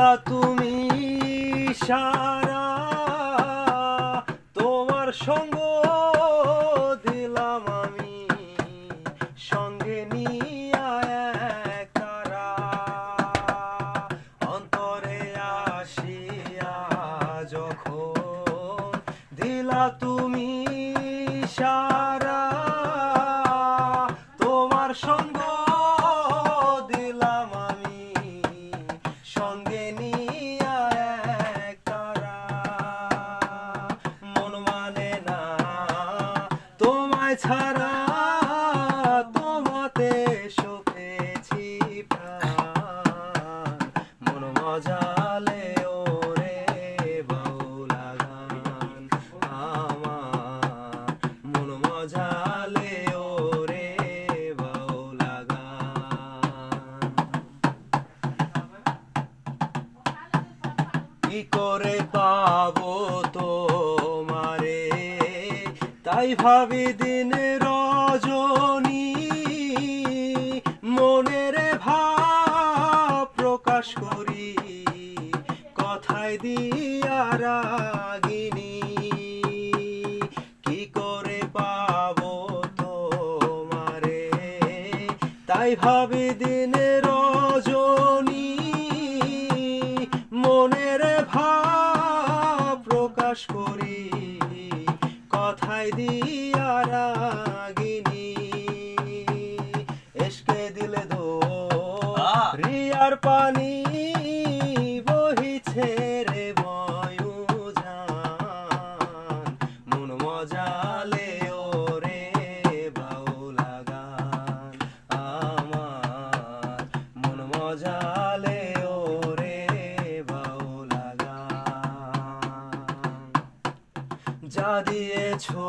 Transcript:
দিলা তুমি সারা, তোমার সঙ্গ দিলাম আমি সঙ্গে নিয়া একারা। অন্তরে আসিয়া যখন দিলা তুমি সারা, তোমার সঙ্গ দিলাম আমি সঙ্গে নিয়া একারা। মন মানে না তোমায় ছাড়া, তোমাতে সপেছি প্রাণ। মন মজালে ওরে বাউলা গান আমার, মন মজালে ওরে বাউলা গান। কি করে পাবো তোমারে তাই ভাবি দিন রজনী, মনের ভাব প্রকাশ করি কথায় দিয়া রাগিনী। কি করে পাবো তোমারে তাই ভাবি দিন রজনী, মনের ভাব প্রকাশ করি কথায় দিয়া রাগিনী। এসকে দিলে দো রিয়ার পানি বহিছে রে ময়ূজান। মন মজালে ওরে বাউলা গান আমার, মন মজালে ওরে বাউলা গান। যা দিয়েছো